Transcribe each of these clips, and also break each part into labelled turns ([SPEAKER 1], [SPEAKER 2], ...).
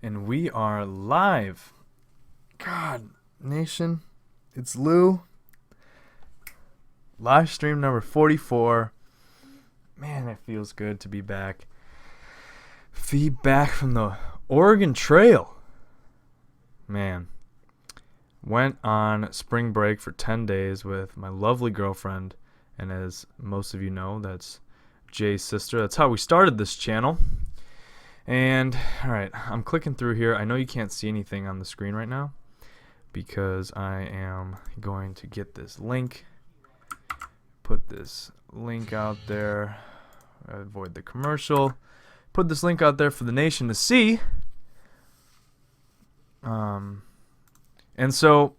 [SPEAKER 1] And we are live. God, Nation, it's Lou. Live stream number 44. Man, it feels good to be back. Feedback from the Oregon Trail. Man, went on spring break for 10 days with my lovely girlfriend. And as most of you know, that's Jay's sister. That's how we started this channel. And, alright, I'm clicking through here. I know you can't see anything on the screen right now because I am going to get this link. Put this link out there. Avoid the commercial. Put this link out there for the nation to see. And so,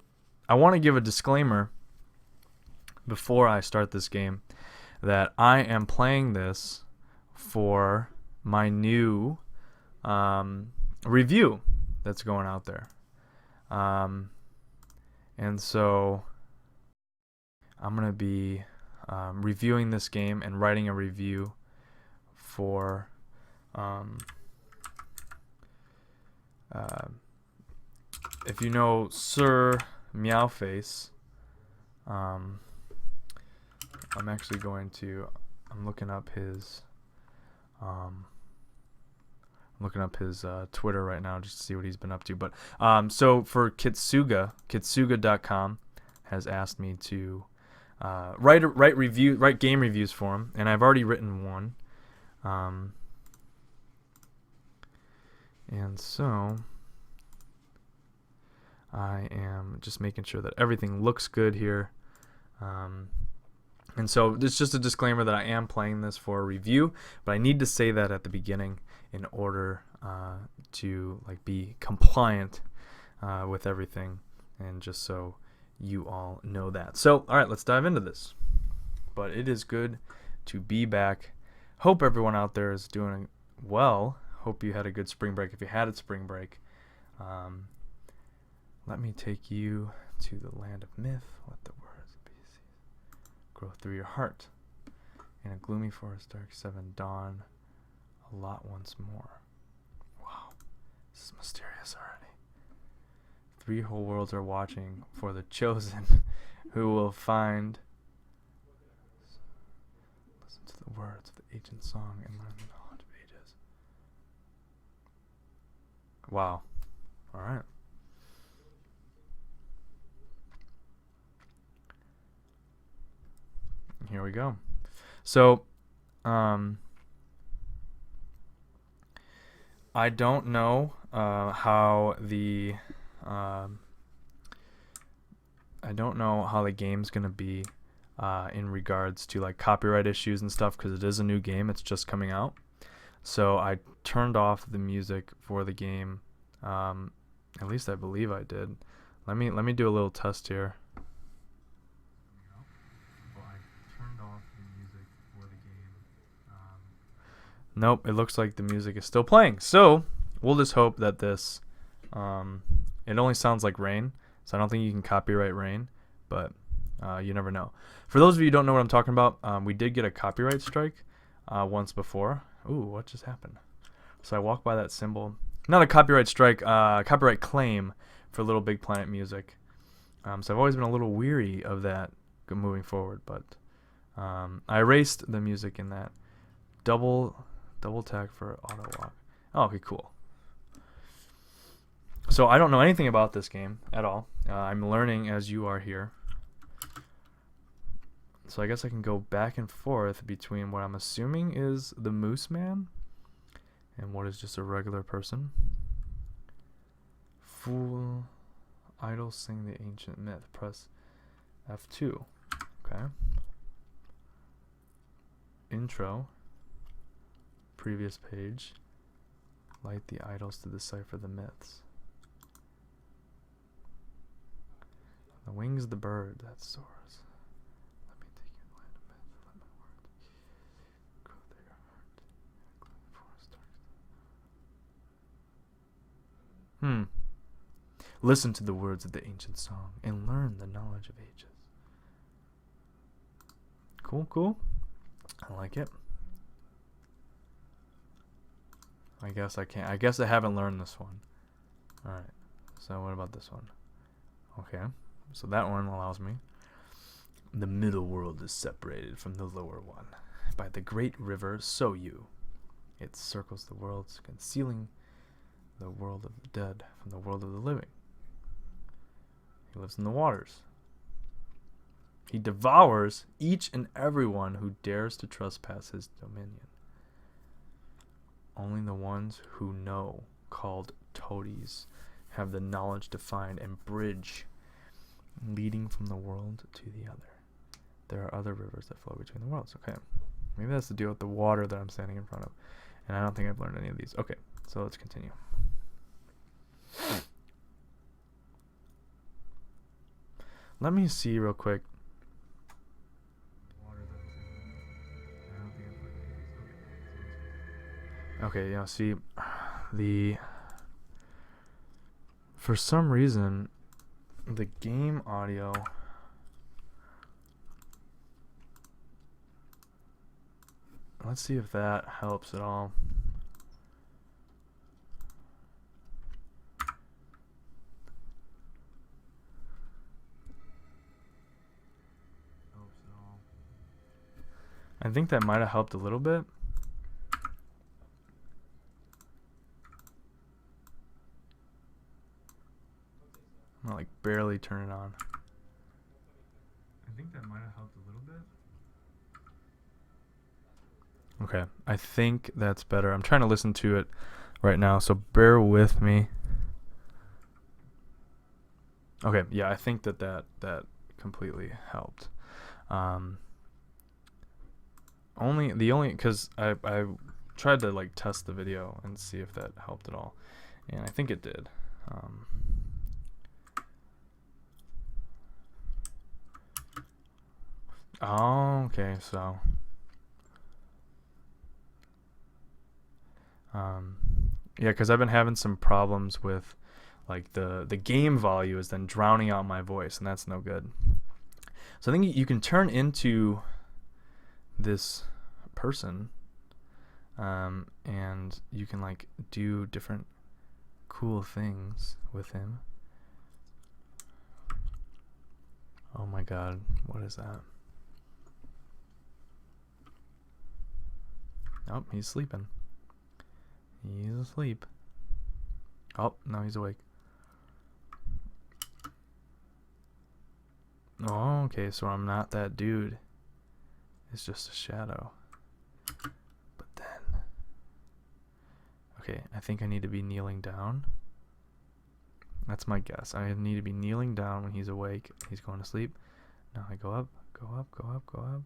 [SPEAKER 1] I want to give a disclaimer before I start this game that I am playing this for my new review that's going out there. And so I'm going to be reviewing this game and writing a review for if you know Sir Meowface, I'm actually going to I'm looking up his Twitter right now just to see what he's been up to. But so for Kitsuga.com has asked me to write game reviews for him, and I've already written one. And so I am just making sure that everything looks good here. And so it's just a disclaimer that I am playing this for a review, but I need to say that at the beginning in order to be compliant with everything, and just so you all know that. So, all right, let's dive into this. But it is good to be back. Hope everyone out there is doing well. Hope you had a good spring break if you had a spring break. Let me take you to the land of myth. Let the words of BC grow through your heart. In a gloomy forest, dark seven dawn a lot once more. Wow, this is mysterious already. 3 whole worlds are watching for the chosen who will find. Listen to the words of the ancient song and learn the knowledge of ages. Wow. All right. Here we go. So, I don't know how the game's gonna be in regards to copyright issues and stuff, because it is a new game. It's just coming out. So I turned off the music for the game. At least I believe I did. Let me do a little test here. Nope, it looks like the music is still playing. So we'll just hope that this, it only sounds like rain, so I don't think you can copyright rain, but you never know. For those of you who don't know what I'm talking about, we did get a copyright strike once before. Ooh, what just happened? So I walked by that symbol. Not a copyright strike, copyright claim for Little Big Planet music. So I've always been a little weary of that moving forward, but I erased the music in that. Double tag for auto lock. Oh, okay, cool. So I don't know anything about this game at all. I'm learning as you are here. So I guess I can go back and forth between what I'm assuming is the Mooseman and what is just a regular person. Fool, idle, sing the ancient myth. Press F2. Okay. Intro. Previous page. Light the idols to decipher the myths. The wings of the bird that soars. Let me take you in the land of myth. Let my words grow through your heart. Gloomy forest, dark. Listen to the words of the ancient song and learn the knowledge of ages. Cool. I like it. I guess I can't. I guess I haven't learned this one. Alright. So what about this one? Okay. So that one allows me. The middle world is separated from the lower one by the great river Soyu. It circles the worlds, concealing the world of the dead from the world of the living. He lives in the waters. He devours each and everyone who dares to trespass his dominion. Only the ones who know, called toadies, have the knowledge to find and bridge, leading from the world to the other. There are other rivers that flow between the worlds. Okay. Maybe that's the deal with the water that I'm standing in front of. And I don't think I've learned any of these. Okay, so let's continue. Let me see real quick. Okay, yeah, see, for some reason, the game audio, let's see if that helps at all. I think that might have helped a little bit. I'm gonna like barely turn it on. I think that might have helped a little bit. Okay, I think that's better. I'm trying to listen to it right now, so bear with me. Okay, yeah, I think that completely helped. Because I tried to like test the video and see if that helped at all, and I think it did. Oh, okay, so yeah, because I've been having some problems with like the game volume is then drowning out my voice, and that's no good. So I think you can turn into this person, and you can like do different cool things with him. Oh my god, what is that? Oh, he's sleeping. He's asleep. Oh, now he's awake. Oh, okay, so I'm not that dude. It's just a shadow. But then... Okay, I think I need to be kneeling down. That's my guess. I need to be kneeling down when he's awake. He's going to sleep. Now I go up, go up, go up, go up.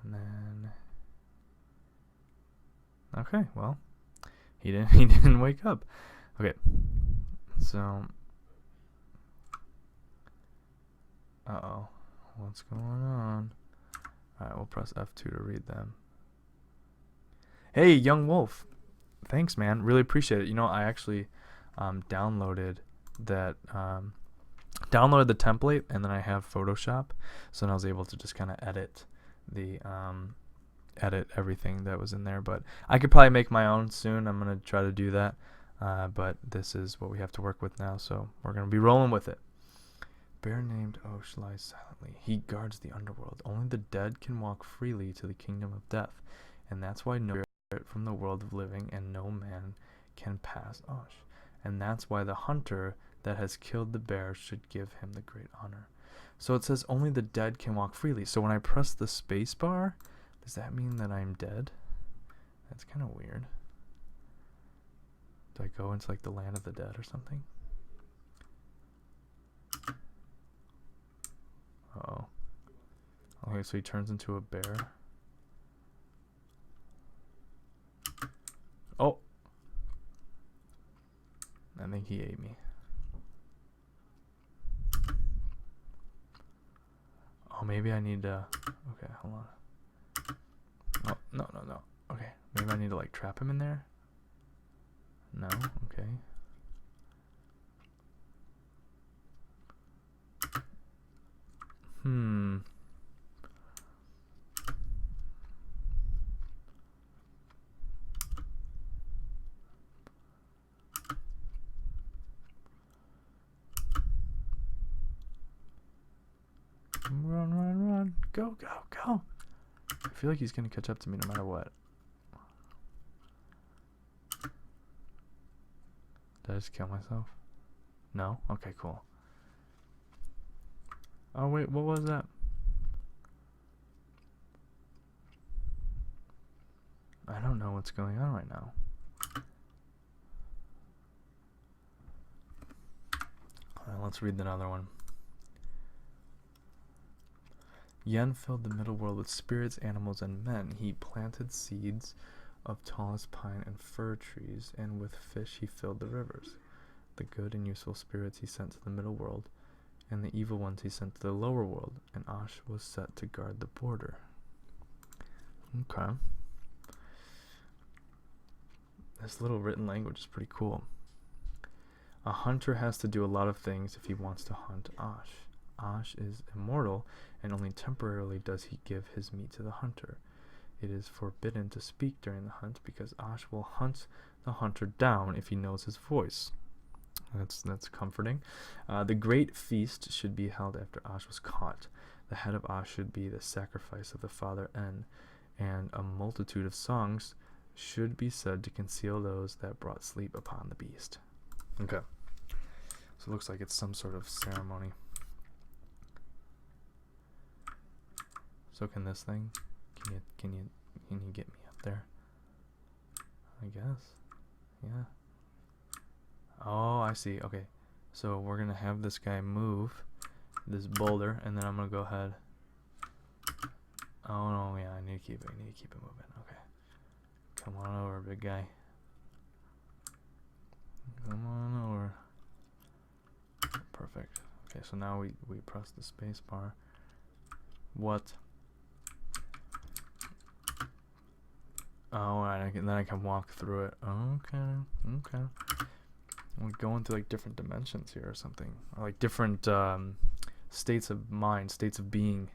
[SPEAKER 1] And then... Okay, well, he didn't wake up. Okay, so... Uh-oh, what's going on? Alright, we'll press F2 to read them. Hey, Young Wolf. Thanks, man. Really appreciate it. You know, I actually downloaded that... downloaded the template, and then I have Photoshop, so then I was able to just kind of edit the... edit everything that was in there, but I could probably make my own soon. I'm going to try to do that, but this is what we have to work with now, so we're going to be rolling with it. Bear named Osh lies silently. He guards the underworld. Only the dead can walk freely to the kingdom of death, and that's why no spirit from the world of living and no man can pass Osh. And that's why the hunter that has killed the bear should give him the great honor. So it says only the dead can walk freely. So when I press the space bar, does that mean that I'm dead? That's kind of weird. Do I go into like the land of the dead or something? Uh-oh. Okay, so he turns into a bear. Oh! I think he ate me. Oh, maybe I need to... Okay, hold on. Oh, no. Okay, maybe I need to like trap him in there? No? Okay. Go, go, go. I feel like he's going to catch up to me no matter what. Did I just kill myself? No? Okay, cool. Oh, wait, what was that? I don't know what's going on right now. Alright, let's read another one. Yen filled the middle world with spirits, animals, and men. He planted seeds of tallest pine and fir trees, and with fish he filled the rivers. The good and useful spirits he sent to the middle world, and the evil ones he sent to the lower world, and Ash was set to guard the border. Okay. This little written language is pretty cool. A hunter has to do a lot of things if he wants to hunt Ash. Ash is immortal, and only temporarily does he give his meat to the hunter. It is forbidden to speak during the hunt because Ash will hunt the hunter down if he knows his voice. That's comforting. The great feast should be held after Ash was caught. The head of Ash should be the sacrifice of the father En, and a multitude of songs should be said to conceal those that brought sleep upon the beast. Okay. So it looks like it's some sort of ceremony. So can this thing? Can you get me up there? I guess. Yeah. Oh, I see. Okay. So we're gonna have this guy move this boulder, and then I'm gonna go ahead. Oh no, yeah, I need to keep it moving. Okay. Come on over, big guy. Come on over. Perfect. Okay, so now we press the space bar. What? Oh, and then I can walk through it. Okay. We're going through like different dimensions here or something, or like different states of mind, states of being.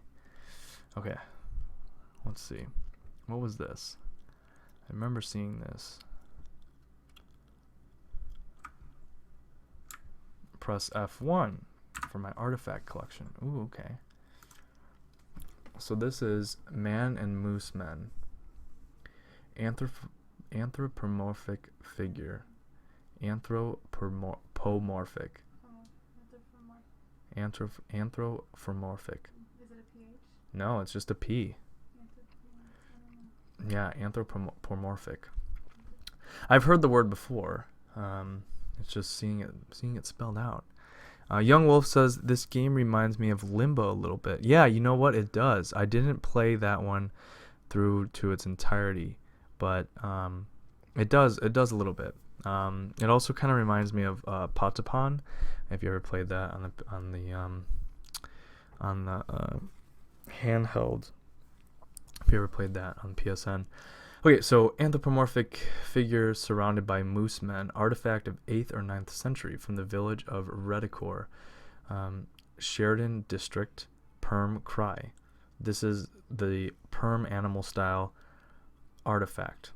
[SPEAKER 1] Okay, let's see. What was this? I remember seeing this. Press F1 for my artifact collection. Ooh, okay. So this is Man and Mooseman. Anthropomorphic figure. Anthropomorphic. Anthropomorphic.
[SPEAKER 2] Is it a PH?
[SPEAKER 1] No, it's just a P. Yeah, anthropomorphic. I've heard the word before. It's just seeing it spelled out. Young Wolf says this game reminds me of Limbo a little bit. Yeah, you know what? It does. I didn't play that one through to its entirety, but it does a little bit. It also kind of reminds me of Patapon, if you ever played that on the handheld. If you ever played that on PSN. Okay, so anthropomorphic figure surrounded by Moosemen, artifact of 8th or 9th century from the village of Redicor, Sheridan District, Perm Cry. This is the Perm animal style artifact.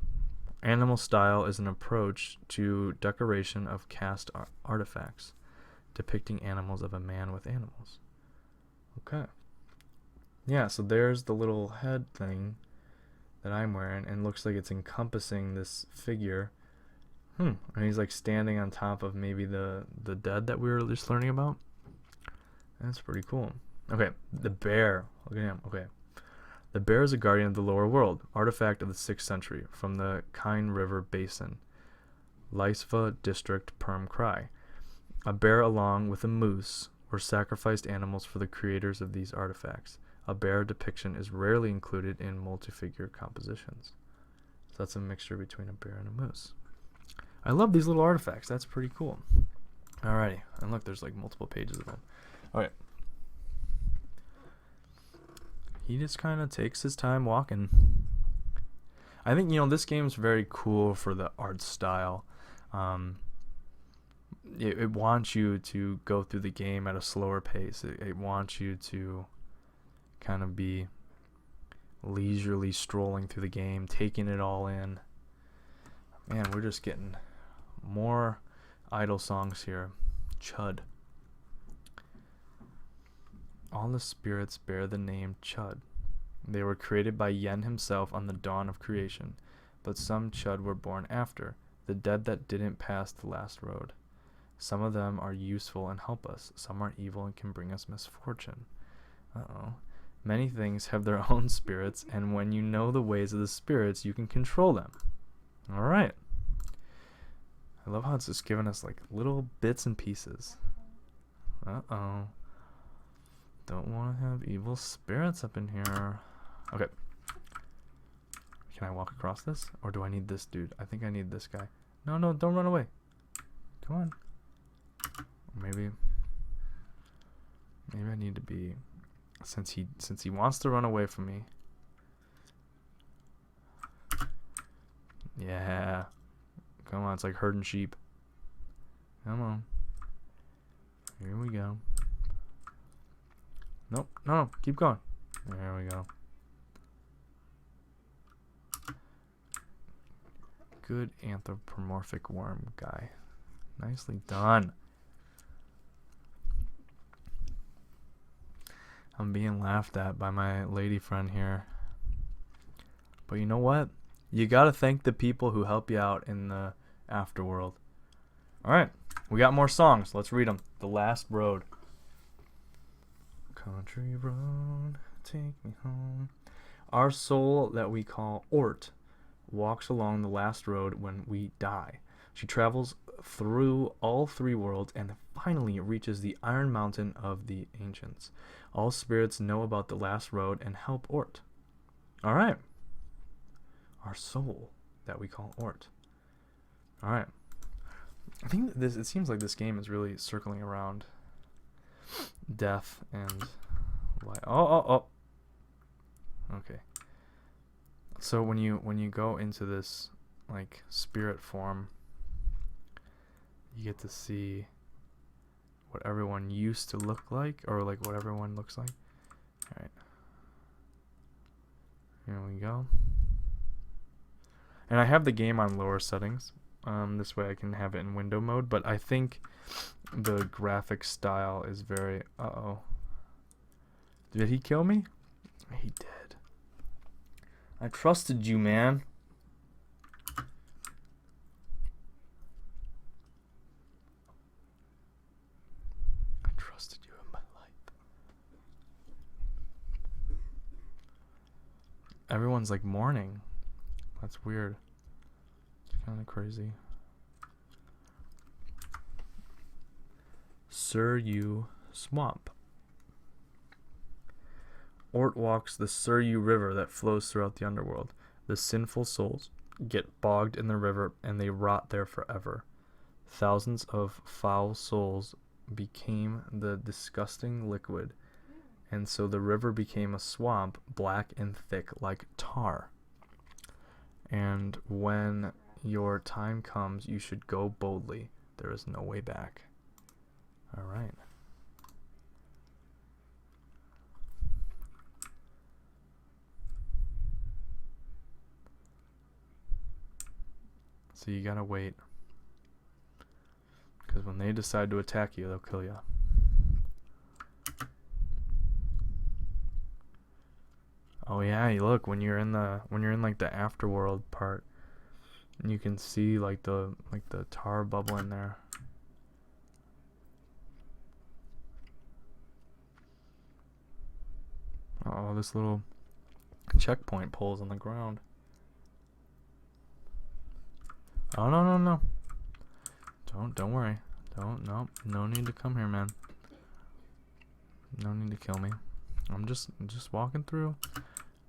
[SPEAKER 1] Animal style is an approach to decoration of cast artifacts, depicting animals of a man with animals. Okay. Yeah, so there's the little head thing that I'm wearing, and looks like it's encompassing this figure. And he's like standing on top of maybe the dead that we were just learning about. That's pretty cool. Okay, the bear. Look at him. Okay. The bear is a guardian of the lower world, artifact of the 6th century, from the Kine River Basin, Lysva District, Perm Cry. A bear along with a moose were sacrificed animals for the creators of these artifacts. A bear depiction is rarely included in multi-figure compositions. So that's a mixture between a bear and a moose. I love these little artifacts. That's pretty cool. Alrighty. And look, there's like multiple pages of them. Alright. He just kind of takes his time walking. I think, this game's very cool for the art style. It wants you to go through the game at a slower pace. It wants you to kind of be leisurely strolling through the game, taking it all in. Man, we're just getting more idle songs here. Chud. All the spirits bear the name Chud. They were created by Yen himself on the dawn of creation, but some Chud were born after, the dead that didn't pass the last road. Some of them are useful and help us. Some are evil and can bring us misfortune. Uh-oh. Many things have their own spirits, and when you know the ways of the spirits, you can control them. All right. I love how it's just giving us like little bits and pieces. Uh-oh. Don't want to have evil spirits up in here. Okay. Can I walk across this? Or do I need this dude? I think I need this guy. No, no, don't run away. Come on. Maybe I need to be, since he wants to run away from me. Yeah. Come on, it's like herding sheep. Come on. Here we go. Nope, no, keep going. There we go. Good anthropomorphic worm guy. Nicely done. I'm being laughed at by my lady friend here. But you know what? You gotta thank the people who help you out in the afterworld. Alright, we got more songs. Let's read them. The Last Road. Country road, take me home. Our soul that we call Ort walks along the last road when we die. She travels through all three worlds and finally reaches the Iron Mountain of the Ancients. All spirits know about the last road and help Ort. Alright. Our soul that we call Ort. Alright. I think this, it seems like this game is really circling around death and life. Oh. Okay. So when you go into this like spirit form, you get to see what everyone used to look like, or like what everyone looks like. All right. Here we go. And I have the game on lower settings. This way I can have it in window mode, but I think the graphic style is very... Uh-oh. Did he kill me? He did. I trusted you, man. I trusted you in my life. Everyone's like mourning. That's weird. It's kind of crazy. Suryu Swamp. Ort walks the Suryu River that flows throughout the underworld. The sinful souls get bogged in the river and they rot there forever. Thousands of foul souls became the disgusting liquid, and so the river became a swamp, black and thick like tar. And when your time comes, you should go boldly. There is no way back. All right. So you gotta wait, because when they decide to attack you, they'll kill you. Oh yeah, you look when you're in like the afterworld part, and you can see like the tar bubbling there. Oh, this little checkpoint pole's on the ground. Oh no. Don't worry. No need to come here, man. No need to kill me. I'm just walking through.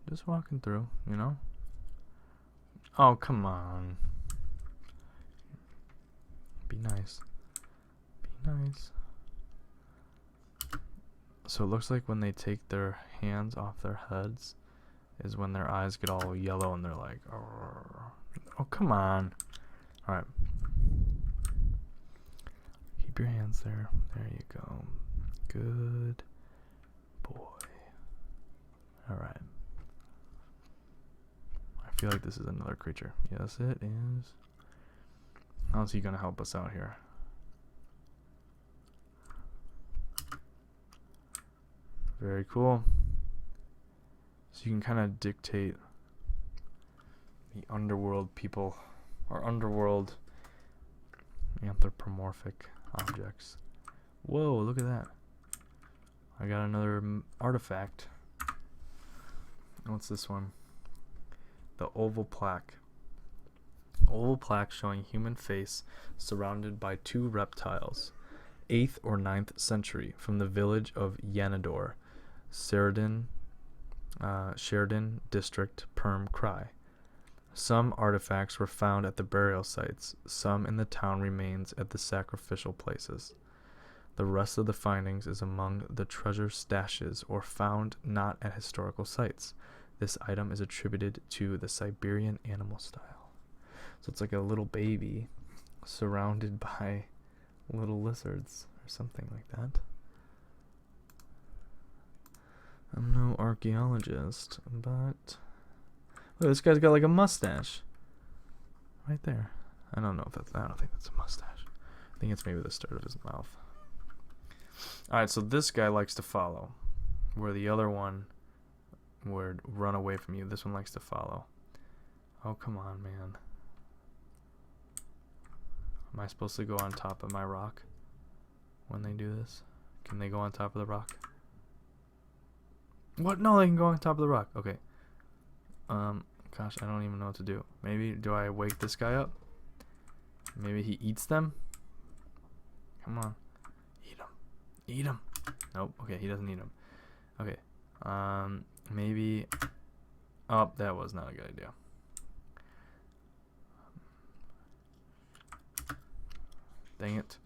[SPEAKER 1] Just walking through, you know? Oh, come on. Be nice. Be nice. So it looks like when they take their hands off their heads is when their eyes get all yellow and they're like, oh, come on. All right. Keep your hands there. There you go. Good boy. All right. I feel like this is another creature. Yes, it is. How's he gonna help us out here? Very cool. So you can kind of dictate the underworld people, or underworld anthropomorphic objects. Whoa, look at that. I got another artifact. What's this one? The oval plaque. Oval plaque showing human face surrounded by two reptiles. 8th or 9th century from the village of Yanador, Sheridan district, Perm Cry. Some artifacts were found at the burial sites, some in the town remains at the sacrificial places. The rest of the findings is among the treasure stashes or found not at historical sites. This item is attributed to the Siberian animal style. So it's like a little baby surrounded by little lizards or something like that. I'm no archaeologist, but look, this guy's got like a mustache right there. I don't think that's a mustache. I think it's maybe the start of his mouth. Alright, so this guy likes to follow, where the other one would run away from you. This one likes to follow. Oh, come on, man. Am I supposed to go on top of my rock when they do this? Can they go on top of the rock? What? No, they can go on top of the rock. Okay. Gosh, I don't even know what to do. Maybe, do I wake this guy up? Maybe he eats them? Come on. Eat him. Eat him. Nope. Okay, he doesn't eat him. Okay. Maybe... Oh, that was not a good idea. Dang it.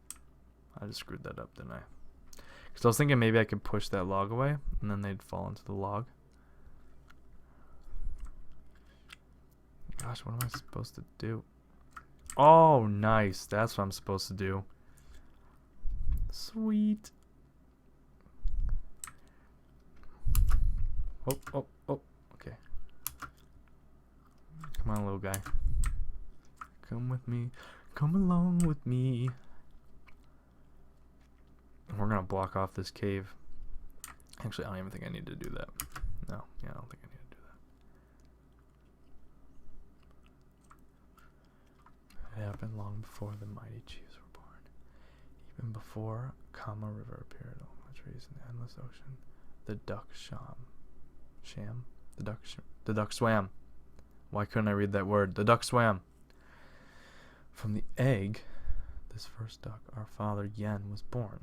[SPEAKER 1] I just screwed that up, didn't I? Because I was thinking maybe I could push that log away, and then they'd fall into the log. Gosh, what am I supposed to do? Oh, nice. That's what I'm supposed to do. Sweet. Oh. Okay. Come on, little guy. Come with me. Come along with me. We're gonna block off this cave. Actually, I don't even think I need to do that. No, yeah, I don't think I need to do that. It happened long before the mighty chiefs were born. Even before Kama River appeared on the trees in the endless ocean. The duck sham? The duck swam. Why couldn't I read that word? The duck swam. From the egg, this first duck, our father Yen was born.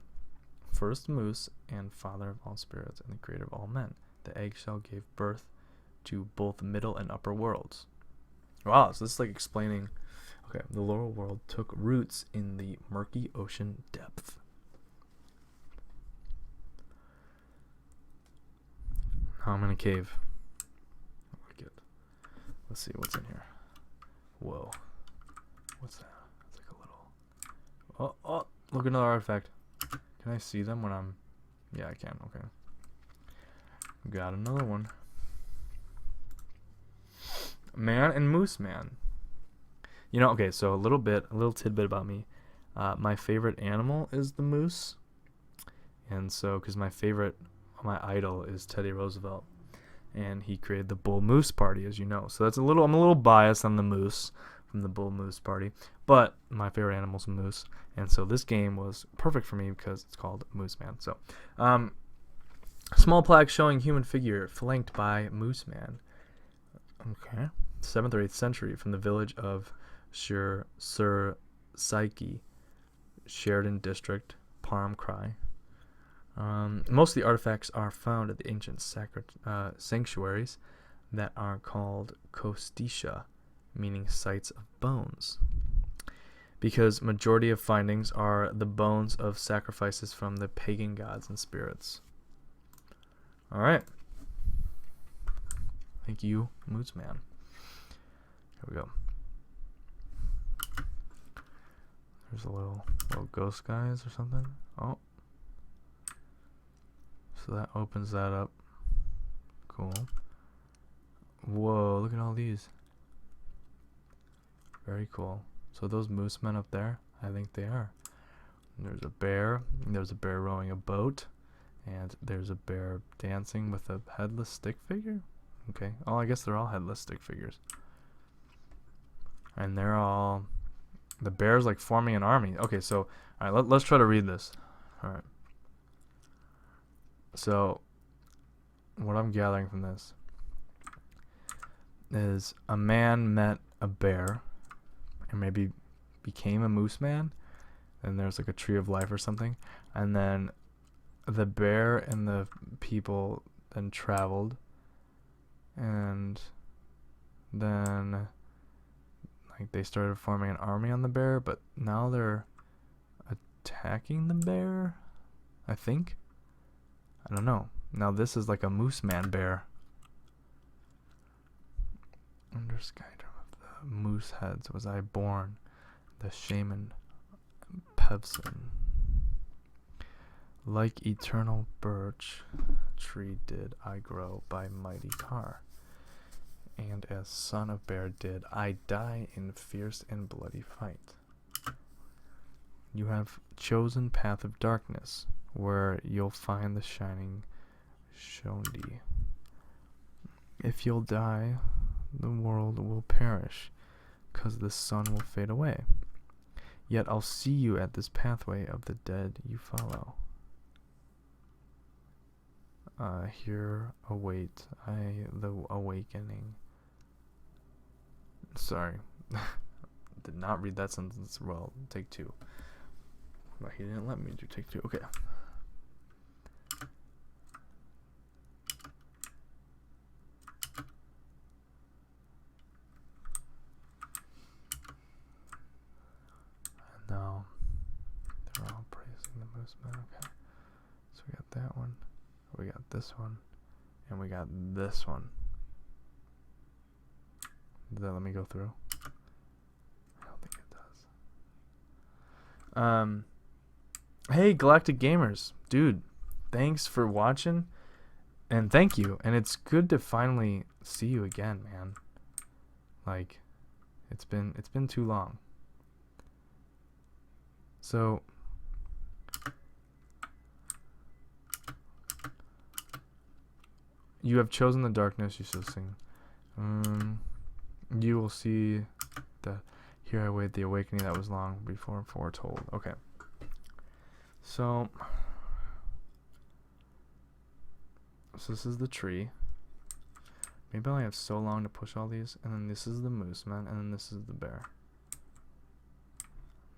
[SPEAKER 1] First moose and father of all spirits and the creator of all men. The eggshell gave birth to both middle and upper worlds. Wow, so this is like explaining, okay, the lower world took roots in the murky ocean depth. Now I'm in a cave. I like it. Let's see what's in here. Whoa. What's that? It's like a little... Oh, look, another artifact. Can I see them when I'm... Yeah, I can. Okay. Got another one. Man and Mooseman. You know, okay, so a little tidbit about me. My favorite animal is the moose. And so, because my idol is Teddy Roosevelt. And he created the Bull Moose Party, as you know. So I'm a little biased on the moose from the Bull Moose Party. But my favorite animal is a moose. And so this game was perfect for me because it's called Mooseman. So, small plaque showing human figure flanked by Mooseman. Okay. 7th or 8th century from the village of Sir Psyche, Sheridan district, Parm Cry. Most of the artifacts are found at the ancient sanctuaries that are called Kostisha, meaning sites of bones, because majority of findings are the bones of sacrifices from the pagan gods and spirits. All right. Thank you, Mooseman. Here we go. There's a little ghost guys or something. Oh. So that opens that up. Cool. Whoa, look at all these. Very cool. So those Moosemen up there, I think they are. And there's a bear. There's a bear rowing a boat. And there's a bear dancing with a headless stick figure. Okay. Oh, I guess they're all headless stick figures. And they're all... The bear's like forming an army. Okay, so... Alright, let's try to read this. Alright. So, what I'm gathering from this is a man met a bear and maybe became a moose man. And there's like a tree of life or something. And then the bear and the people then traveled. And then like they started forming an army on the bear, but now they're attacking the bear, I think. I don't know. Now this is like a Mooseman bear. Under skydome of the moose heads was I born, the shaman Pevson. Like eternal birch tree did I grow by mighty car, and as son of bear did I die in fierce and bloody fight. You have chosen path of darkness, where you'll find the shining Shondi. If you'll die, the world will perish, 'cause the sun will fade away. Yet I'll see you at this pathway of the dead you follow. Here await I the awakening. Sorry. Did not read that sentence well. Take two. But he didn't let me do take two. Okay. No. They're all praising the Mooseman. Okay. So we got that one. We got this one. And we got this one. Does that let me go through? I don't think it does. Hey, Galactic Gamers. Dude, thanks for watching. And thank you. And it's good to finally see you again, man. Like, it's been too long. So you have chosen the darkness, you shall sing. You will see that here I wait the awakening that was long before foretold. Okay. So this is the tree. Maybe I only have so long to push all these, and then this is the Mooseman, and then this is the bear.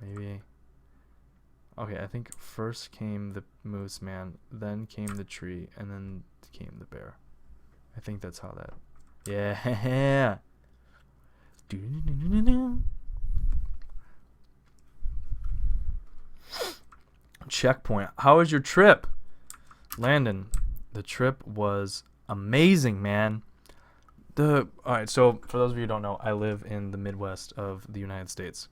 [SPEAKER 1] Maybe. Okay, I think first came the Mooseman, then came the tree, and then came the bear. I think that's how that. Yeah. Checkpoint. How was your trip, Landon? The trip was amazing, man. Alright, so for those of you who don't know, I live in the Midwest of the United States,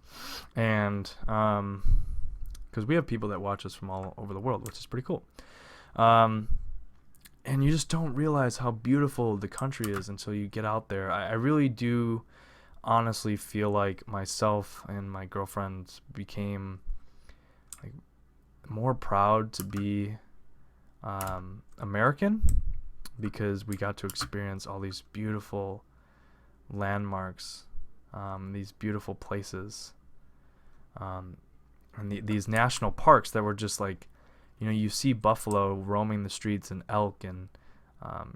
[SPEAKER 1] and because we have people that watch us from all over the world, which is pretty cool. And you just don't realize how beautiful the country is until you get out there. I really do honestly feel like myself and my girlfriend became like more proud to be American, because we got to experience all these beautiful landmarks, these beautiful places, and these national parks that were just like, you know, you see buffalo roaming the streets and elk and,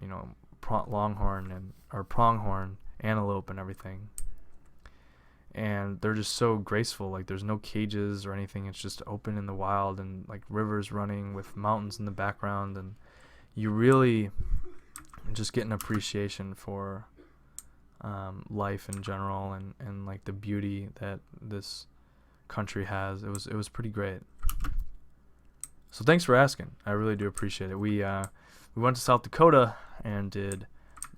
[SPEAKER 1] you know, pronghorn, antelope and everything. And they're just so graceful. Like there's no cages or anything. It's just open in the wild, and like rivers running with mountains in the background. And you really just get an appreciation for life in general, and like the beauty that this country has. It was pretty great. So thanks for asking. I really do appreciate it. We went to South Dakota and did.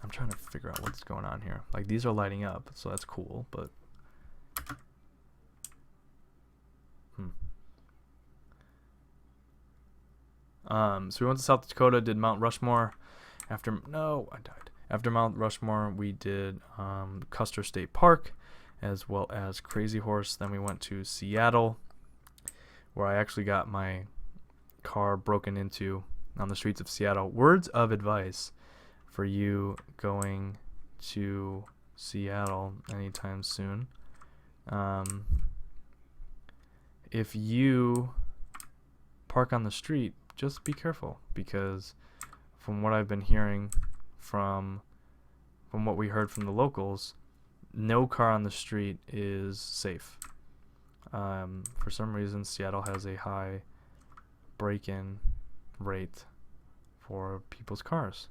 [SPEAKER 1] I'm trying to figure out what's going on here. Like these are lighting up, so that's cool. But so we went to South Dakota, did Mount Rushmore. After Mount Rushmore, we did Custer State Park, as well as Crazy Horse. Then we went to Seattle, where I actually got my car broken into on the streets of Seattle. Words of advice for you going to Seattle anytime soon. If you park on the street, just be careful, because from what I've been hearing from what we heard from the locals, no car on the street is safe. For some reason, Seattle has a high break-in rate for people's cars.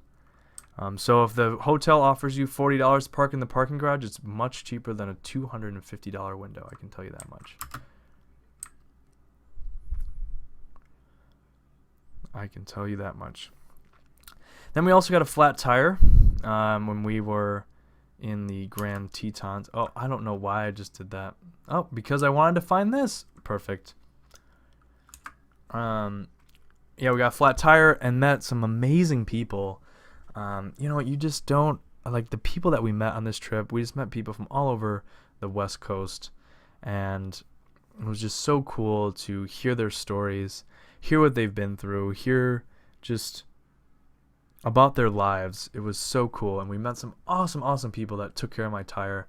[SPEAKER 1] So if the hotel offers you $40 to park in the parking garage, it's much cheaper than a $250 window. I can tell you that much. I can tell you that much. Then we also got a flat tire when we were in the Grand Tetons. Oh, I don't know why I just did that. Oh, because I wanted to find this. Perfect. Yeah, we got a flat tire and met some amazing people. You know, you just don't, like, the people that we met on this trip, we just met people from all over the West Coast, and it was just so cool to hear their stories, hear what they've been through, hear just about their lives. It was so cool, and we met some awesome people that took care of my tire.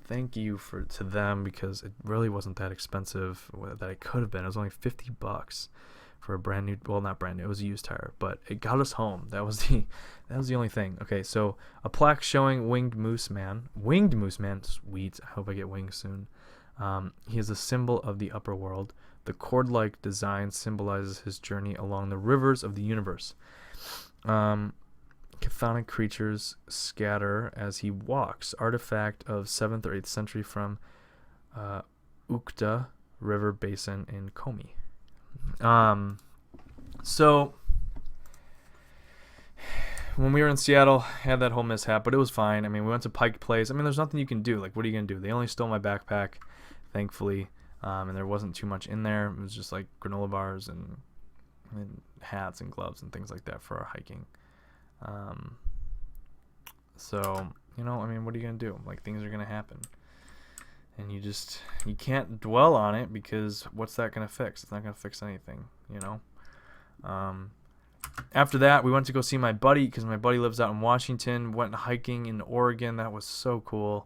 [SPEAKER 1] Thank you to them, because it really wasn't that expensive that it could have been. It was only $50 for a brand new, well, not brand new, it was a used tire, but it got us home. That was the only thing. Okay, so a plaque showing winged Mooseman, sweet. I hope I get wings soon. He is a symbol of the upper world. The cord-like design symbolizes his journey along the rivers of the universe. Chthonic creatures scatter as he walks. Artifact of 7th or 8th century from Ukhta River Basin in Komi. So when we were in Seattle, I had that whole mishap, but it was fine. I mean, we went to Pike Place. I mean, there's nothing you can do. Like, what are you going to do? They only stole my backpack, thankfully, and there wasn't too much in there. It was just like granola bars and hats and gloves and things like that for our hiking. So, you know, I mean, what are you going to do? Like, things are going to happen. And you can't dwell on it, because what's that going to fix? It's not going to fix anything, you know? After that, we went to go see my buddy, because my buddy lives out in Washington. Went hiking in Oregon. That was so cool.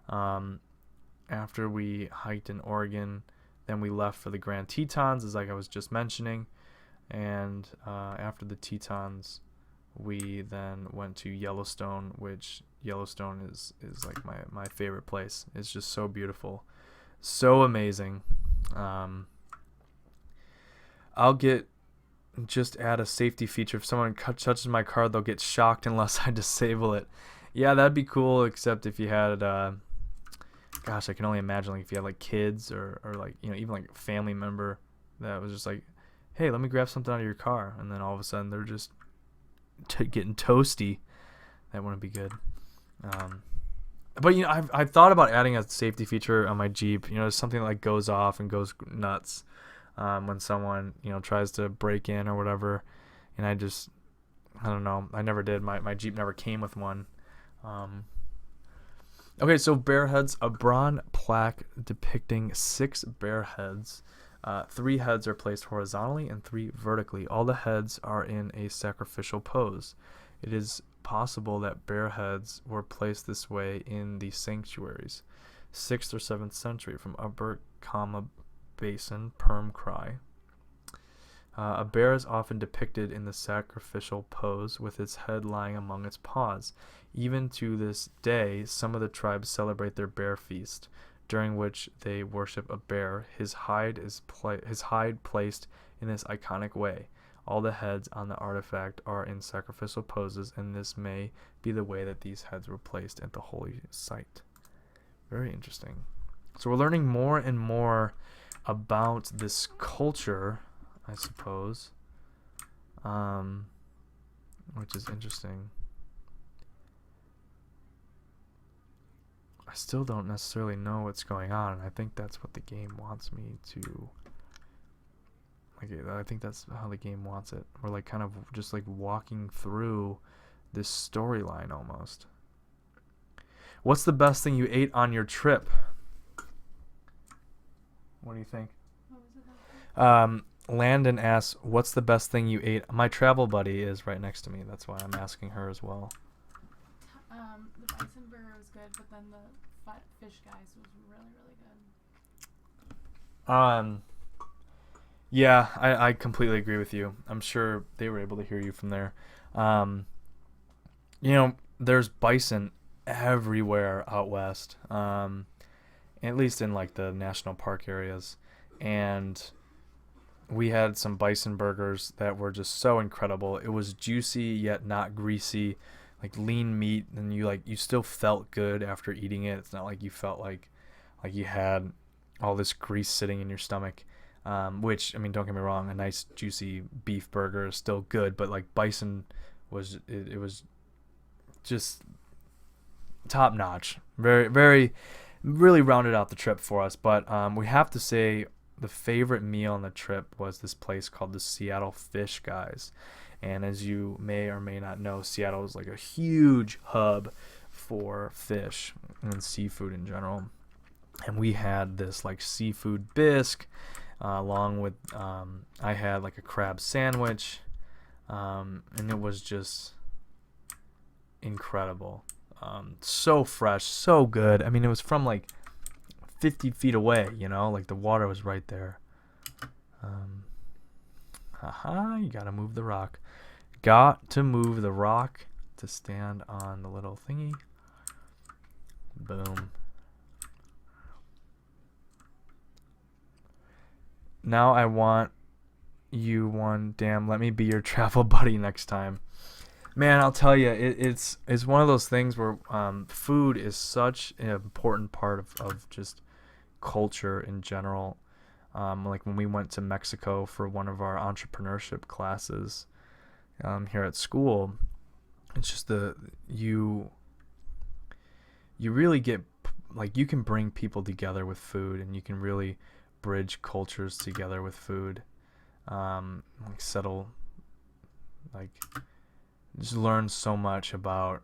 [SPEAKER 1] After we hiked in Oregon, then we left for the Grand Tetons, as like I was just mentioning. And after the Tetons, we then went to Yellowstone, which Yellowstone is like my favorite place. It's just so beautiful, so amazing. I'll just add a safety feature. If someone touches my car, they'll get shocked unless I disable it. Yeah, that'd be cool, except if you had gosh, I can only imagine, like, if you had like kids or like, you know, even like a family member that was just like, hey, let me grab something out of your car, and then all of a sudden they're just getting toasty. That wouldn't be good. But, you know, I've thought about adding a safety feature on my Jeep. You know, something that like goes off and goes nuts when someone, you know, tries to break in or whatever. And I don't know. I never did. My Jeep never came with one. Okay, so bear heads, a bronze plaque depicting 6 bear heads. 3 heads are placed horizontally and 3 vertically. All the heads are in a sacrificial pose. It is possible that bear heads were placed this way in the sanctuaries, 6th or 7th century, from Upper Kama Basin, Perm Cry. A bear is often depicted in the sacrificial pose with its head lying among its paws. Even to this day, some of the tribes celebrate their bear feast, during which they worship a bear, his hide placed in this iconic way. All the heads on the artifact are in sacrificial poses, and this may be the way that these heads were placed at the holy site. Very interesting. So we're learning more and more about this culture, I suppose, which is interesting. I still don't necessarily know what's going on, and I think that's what the game wants me to... I think that's how the game wants it. We're like kind of just like walking through this storyline almost. What's the best thing you ate on your trip? What do you think? What was it? Landon asks, what's the best thing you ate? My travel buddy is right next to me. That's why I'm asking her as well.
[SPEAKER 2] but then the Fish Guys was really, really good.
[SPEAKER 1] Yeah, I completely agree with you. I'm sure they were able to hear you from there. You know, there's bison everywhere out west, at least in like the national park areas. And we had some bison burgers that were just so incredible. It was juicy yet not greasy, like lean meat, and you still felt good after eating it. It's not like you felt like you had all this grease sitting in your stomach. Which, I mean, don't get me wrong, a nice juicy beef burger is still good, but like bison it was just top notch. Very, very, really rounded out the trip for us. But we have to say the favorite meal on the trip was this place called the Seattle Fish Guys. And as you may or may not know, Seattle is like a huge hub for fish and seafood in general. And we had this like seafood bisque, along with I had like a crab sandwich, and it was just incredible. So fresh, so good. I mean, it was from like 50 feet away, you know, like the water was right there. You gotta move the rock. Got to move the rock to stand on the little thingy. Boom. Now I want you one. Damn, let me be your travel buddy next time. Man, I'll tell you, it's one of those things where food is such an important part of just culture in general. Like when we went to Mexico for one of our entrepreneurship classes here at school, it's just you really get, like, you can bring people together with food, and you can really bridge cultures together with food. Like settle, like, just learn so much about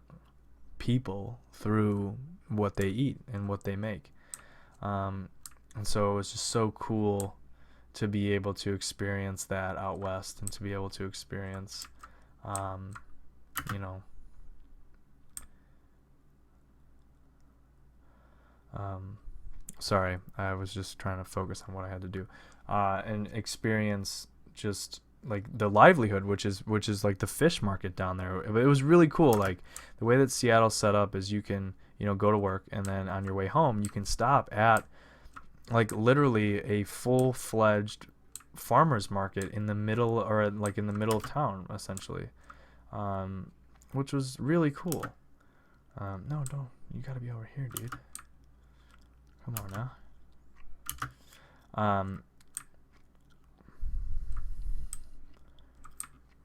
[SPEAKER 1] people through what they eat and what they make. And so it was just so cool to be able to experience that out west, and to be able to experience, you know, sorry, I was just trying to focus on what I had to do, and experience just like the livelihood, which is like the fish market down there. It was really cool. Like the way that Seattle's set up is you can, you know, go to work, and then on your way home you can stop at like literally a full-fledged farmers market in the middle, or like in the middle of town essentially, which was really cool. No, you gotta be over here, dude. Come on now.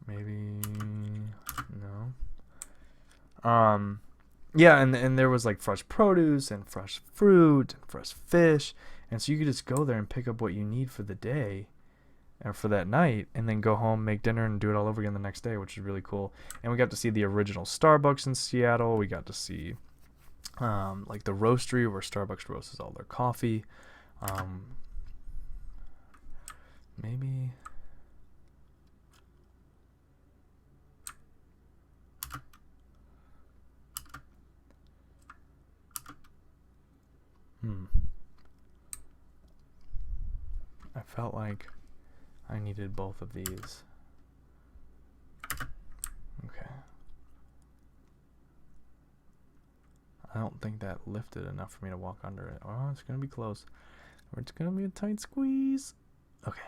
[SPEAKER 1] Maybe no. Yeah, and there was like fresh produce and fresh fruit and fresh fish, and so you could just go there and pick up what you need for the day or for that night, and then go home, make dinner, and do it all over again the next day, which is really cool. And we got to see the original Starbucks in Seattle. We got to see like the roastery where Starbucks roasts all their coffee. Maybe. I felt like I needed both of these. Okay. I don't think that lifted enough for me to walk under it. Oh, it's going to be close. Or it's going to be a tight squeeze. Okay.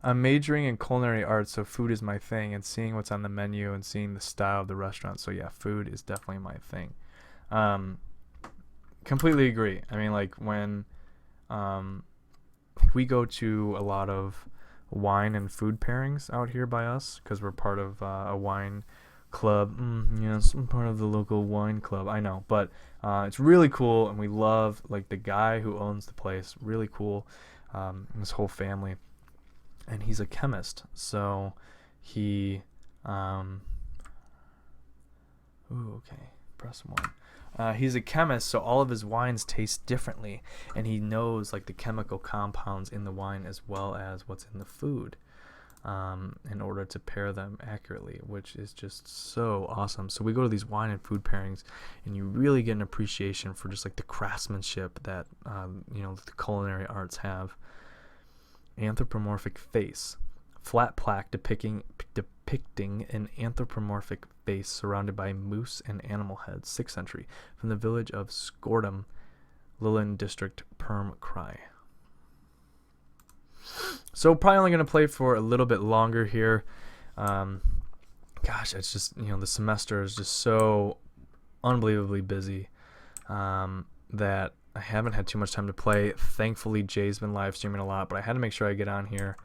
[SPEAKER 1] I'm majoring in culinary arts, so food is my thing, and seeing what's on the menu and seeing the style of the restaurant. So yeah, food is definitely my thing. Completely agree. I mean, like when we go to a lot of wine and food pairings out here by us, because we're part of a wine club. Yes, I'm part of the local wine club. I know, but it's really cool, and we love like the guy who owns the place. Really cool. His whole family, and he's a chemist, so he okay, press 1. He's a chemist, so all of his wines taste differently, and he knows like the chemical compounds in the wine as well as what's in the food. in order to pair them accurately, which is just so awesome. So we go to these wine and food pairings, and you really get an appreciation for just like the craftsmanship that the culinary arts have. Anthropomorphic face, flat plaque depicting an anthropomorphic face surrounded by moose and animal heads, 6th century, from the village of Scordham, Lilland District, Perm Cry. So probably only going to play for a little bit longer here. Gosh, it's just, the semester is just so unbelievably busy that I haven't had too much time to play. Thankfully, Jay's been live streaming a lot, but I had to make sure I get on here.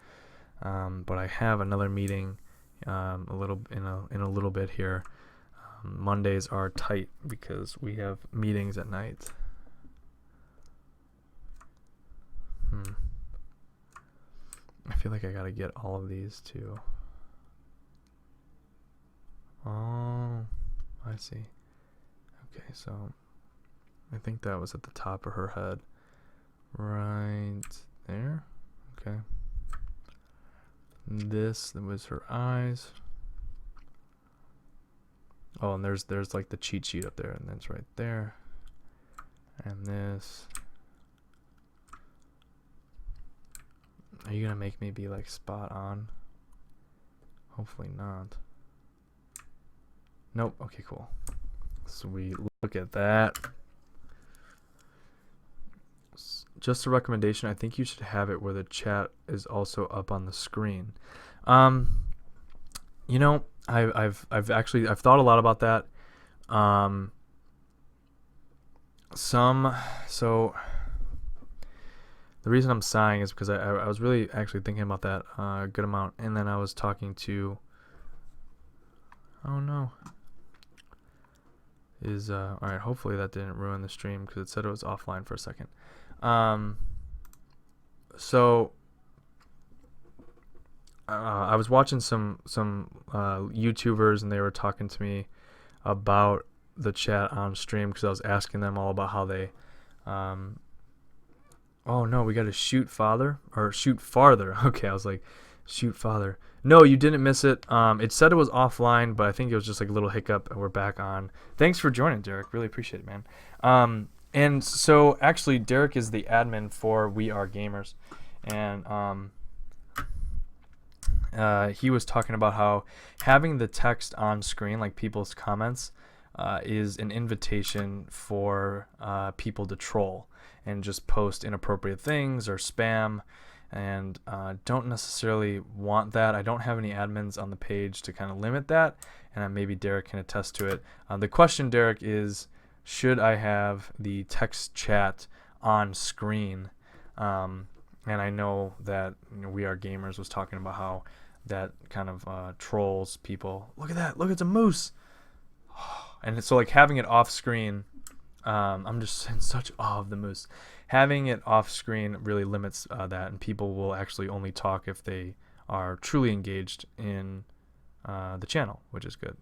[SPEAKER 1] But I have another meeting in a little bit here. Mondays are tight because we have meetings at night. I feel like I gotta get all of these too. Oh, I see. Okay, so I think that was at the top of her head. Right there. Okay. This was her eyes. Oh, and there's like the cheat sheet up there, and that's right there. And this. Are you gonna make me be like spot on? Hopefully not. Nope. Okay, cool. Sweet. Look at that. Just a recommendation. I think you should have it where the chat is also up on the screen. I've thought a lot about that. So the reason I'm sighing is because I was really actually thinking about that a good amount, and then I was talking to. Oh no. All right. Hopefully that didn't ruin the stream because it said it was offline for a second. So I was watching some YouTubers, and they were talking to me about the chat on stream because I was asking them all about how they. Oh no, we got to shoot farther. Okay, I was like, shoot farther. No, you didn't miss it. It said it was offline, but I think it was just like a little hiccup, and we're back on. Thanks for joining, Derek. Really appreciate it, man. And so actually, Derek is the admin for We Are Gamers, and he was talking about how having the text on screen, like people's comments, is an invitation for people to troll and just post inappropriate things or spam, and don't necessarily want that. I don't have any admins on the page to kind of limit that, and maybe Derek can attest to it. The question, Derek, is should I have the text chat on screen? And I know that We Are Gamers was talking about how that kind of trolls people. Look at that! Look, it's a moose. And so, like, having it off screen, I'm just in such awe of the moose. Having it off screen really limits that, and people will actually only talk if they are truly engaged in the channel, which is good.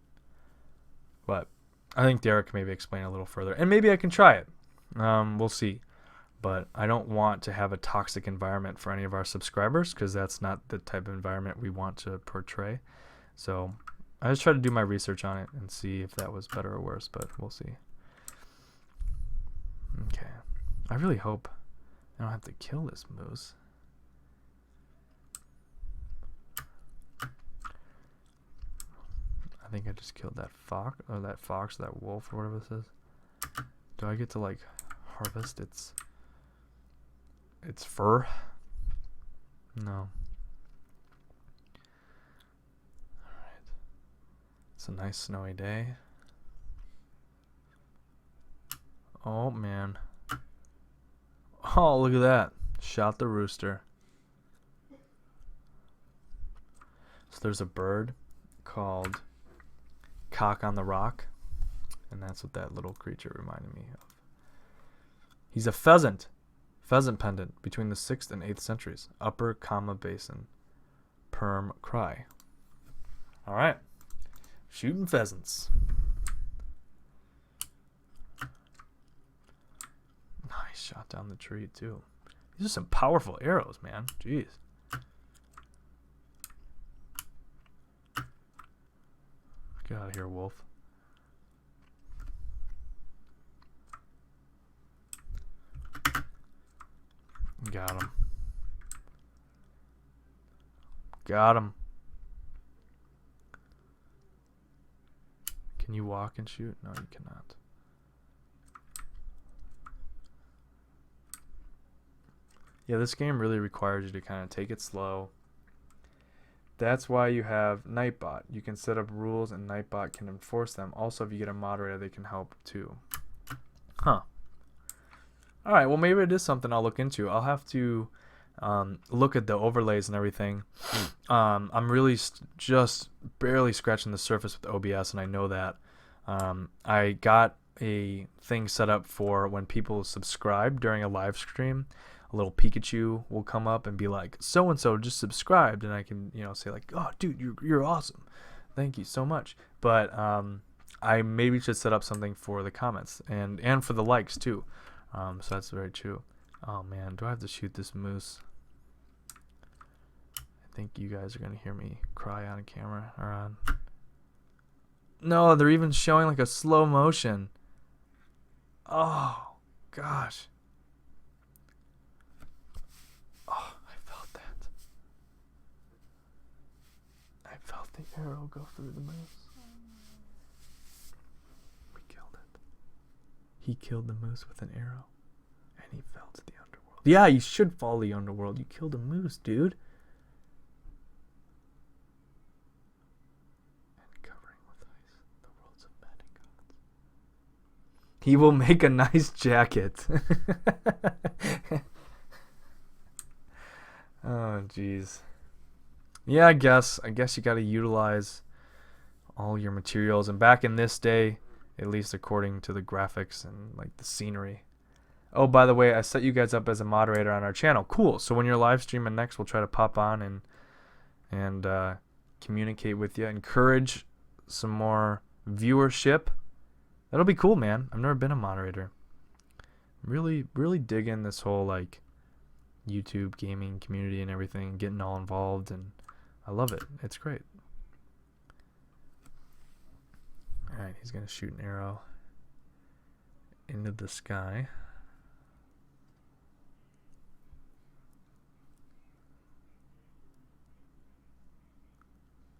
[SPEAKER 1] But I think Derek can maybe explain a little further, and maybe I can try it. We'll see. But I don't want to have a toxic environment for any of our subscribers, because that's not the type of environment we want to portray. So I just try to do my research on it and see if that was better or worse, but we'll see. Okay. I really hope I don't have to kill this moose. I think I just killed that fox, or that wolf, or whatever this is. Do I get to, like, harvest its fur? No. Alright. It's a nice snowy day. Oh, man. Oh, look at that. Shot the rooster. So there's a bird called Cock on the Rock, and that's what that little creature reminded me of. He's a pheasant pendant between the 6th and 8th centuries. Upper Kama Basin. Perm Cry. All right. Shooting pheasants. Nice shot down the tree, too. These are some powerful arrows, man. Jeez. Get out of here, wolf. Got him. Got him. Can you walk and shoot? No, you cannot. Yeah, this game really requires you to kind of take it slow. That's why you have Nightbot. You can set up rules and Nightbot can enforce them. Also, if you get a moderator, they can help too. Huh. Alright, well maybe it is something I'll look into. I'll have to look at the overlays and everything. I'm really just barely scratching the surface with OBS, and I know that. I got a thing set up for when people subscribe during a live stream. A little Pikachu will come up and be like, so and so just subscribed, and I can, you know, say like, oh dude, you're awesome, thank you so much. But I maybe should set up something for the comments and for the likes too. So that's very true. Oh man, do I have to shoot this moose? I think you guys are gonna hear me cry on camera or on. No, they're even showing like a slow motion. Oh gosh. Oh, I felt that. I felt the arrow go through the moose. We killed it. He killed the moose with an arrow, and he fell to the underworld. Yeah, you should follow the underworld. You killed a moose, dude. And covering with ice the worlds of men and gods. He will make a nice jacket. Oh, jeez. Yeah, I guess you got to utilize all your materials. And back in this day, at least according to the graphics and like the scenery. Oh, by the way, I set you guys up as a moderator on our channel. Cool. So when you're live streaming next, we'll try to pop on and communicate with you, encourage some more viewership. That'll be cool, man. I've never been a moderator. Really digging this whole like YouTube gaming community and everything, getting all involved, and I love it. It's great. Alright, he's gonna shoot an arrow into the sky.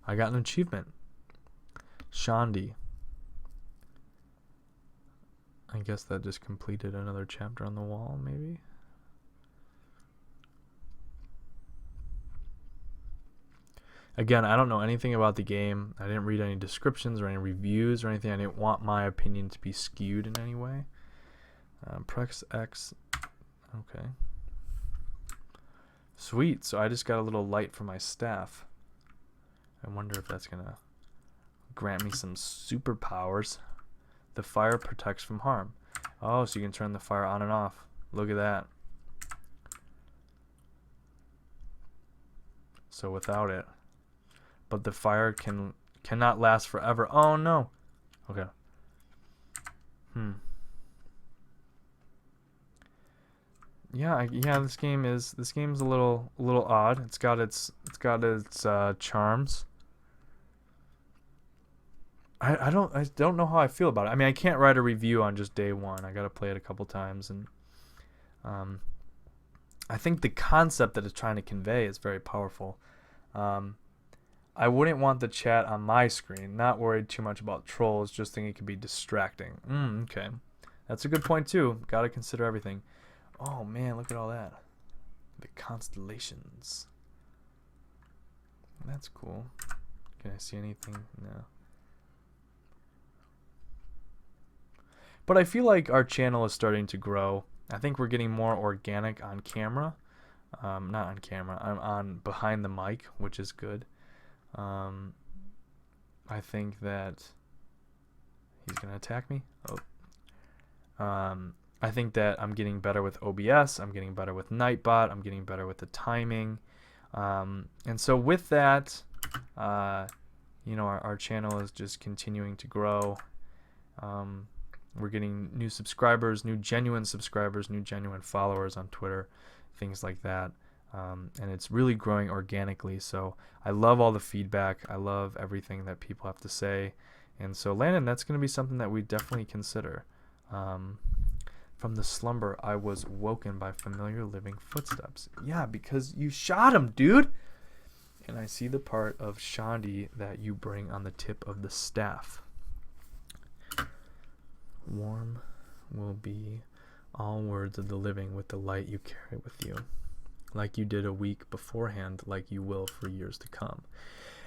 [SPEAKER 1] I got an achievement. Shandi. I guess that just completed another chapter on the wall, maybe? Again, I don't know anything about the game. I didn't read any descriptions or any reviews or anything. I didn't want my opinion to be skewed in any way. Press X. Okay. Sweet. So I just got a little light for my staff. I wonder if that's going to grant me some superpowers. The fire protects from harm. Oh, so you can turn the fire on and off. Look at that. So without it. But the fire cannot last forever. Oh no. Okay. Yeah, this game's a little odd. It's got its charms. I don't know how I feel about it. I mean, I can't write a review on just day one. I got to play it a couple times, and I think the concept that it's trying to convey is very powerful. I wouldn't want the chat on my screen. Not worried too much about trolls. Just think it could be distracting. Okay, that's a good point too. Got to consider everything. Oh man, look at all that. The constellations. That's cool. Can I see anything? No. But I feel like our channel is starting to grow. I think we're getting more organic on camera. Not on camera. I'm on behind the mic, which is good. I think that he's gonna attack me. I think that I'm getting better with OBS. I'm getting better with Nightbot. I'm getting better with the timing. And so with that, you know, our channel is just continuing to grow. We're getting new subscribers, new genuine subscribers, new genuine followers on Twitter, things like that. And it's really growing organically. So I love all the feedback. I love everything that people have to say. And so, Landon, that's going to be something that we definitely consider. From the slumber, I was woken by familiar living footsteps. Yeah, because you shot him, dude. And I see the part of Shandi that you bring on the tip of the staff. Warm will be all words of the living with the light you carry with you, like you did a week beforehand, like you will for years to come.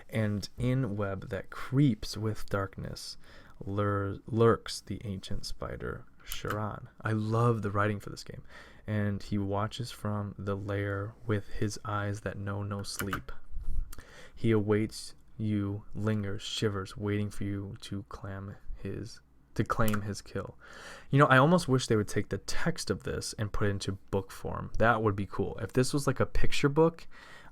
[SPEAKER 1] And in web that creeps with darkness lurks the ancient spider Sharan. I love the writing for this game. And he watches from the lair with his eyes that know no sleep. He awaits you, lingers, shivers, waiting for you to claim his kill. You know, I almost wish they would take the text of this and put it into book form. That would be cool. If this was like a picture book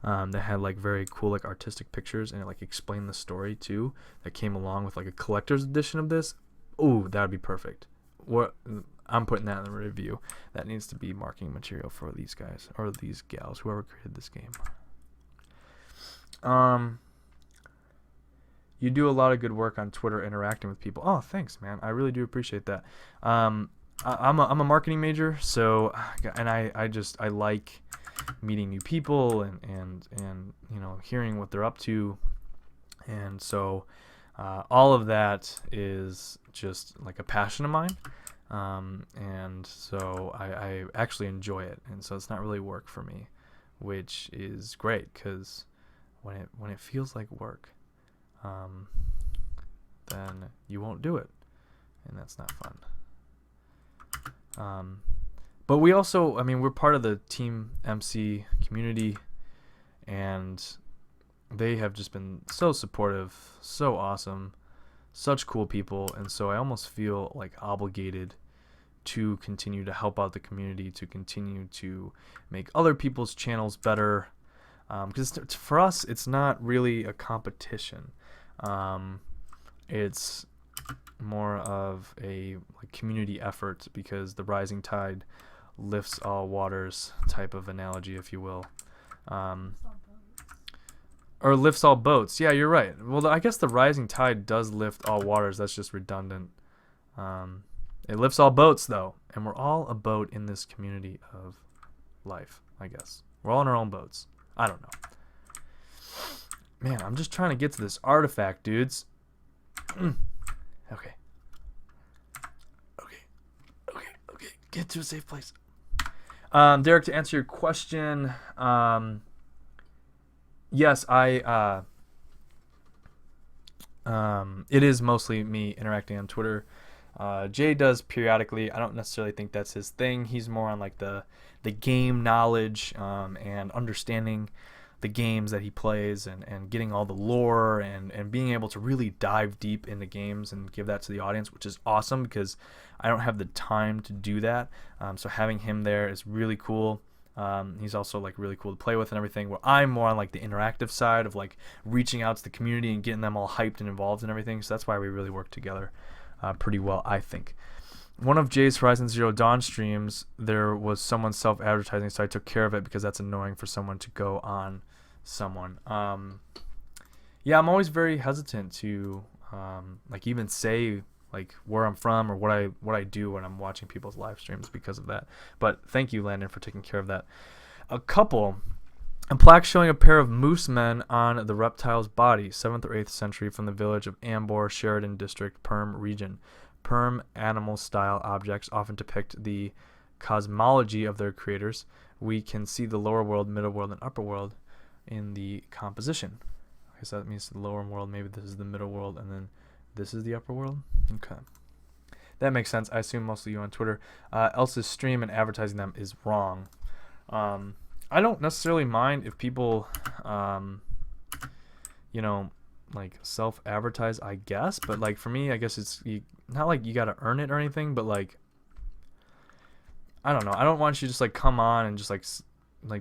[SPEAKER 1] that had like very cool like artistic pictures and it like explained the story too, that came along with like a collector's edition of this, ooh, that would be perfect. What I'm putting that in the review. That needs to be marketing material for these guys or these gals, whoever created this game. You do a lot of good work on Twitter interacting with people. Oh, thanks, man. I really do appreciate that. I'm a marketing major, so and I like meeting new people and you know, hearing what they're up to, and so all of that is just like a passion of mine, and so I actually enjoy it, and so it's not really work for me, which is great because when it feels like work, then you won't do it, and that's not fun. But we also, I mean, we're part of the Team MC community, and they have just been so supportive, so awesome, such cool people, and so I almost feel like obligated to continue to help out the community, to continue to make other people's channels better, because for us, it's not really a competition. It's more of a like community effort, because the rising tide lifts all waters type of analogy, if you will. Or lifts all boats. Yeah, you're right. Well, I guess the rising tide does lift all waters. That's just redundant. It lifts all boats, though, and we're all a boat in this community of life, I guess. We're all in our own boats. I don't know. Man, I'm just trying to get to this artifact, dudes. Okay. Get to a safe place. Derek, to answer your question, yes, it is mostly me interacting on Twitter. Jay does periodically. I don't necessarily think that's his thing. He's more on like the game knowledge, and understanding the games that he plays, and getting all the lore, and being able to really dive deep into games and give that to the audience, which is awesome because I don't have the time to do that. So having him there is really cool. He's also like really cool to play with and everything, where I'm more on like the interactive side of like reaching out to the community and getting them all hyped and involved and everything. So that's why we really work together pretty well, I think. One of Jay's Horizon Zero Dawn streams, there was someone self-advertising, so I took care of it because that's annoying for someone to go on someone. Yeah, I'm always very hesitant to like even say like where I'm from or what I do when I'm watching people's live streams because of that. But thank you, Landon, for taking care of that. A plaque showing a pair of Moosemen on the reptile's body, 7th or 8th century, from the village of Ambor, Sheridan District, Perm region. Perm animal-style objects often depict the cosmology of their creators. We can see the lower world, middle world, and upper world in the composition. Okay, so that means the lower world, maybe this is the middle world, and then this is the upper world? Okay. That makes sense. I assume mostly you on Twitter. Elsa's stream and advertising them is wrong. I don't necessarily mind if people, you know, like self-advertise, I guess. But like for me, I guess it's not like you got to earn it or anything. But like, I don't know. I don't want you to just like come on and just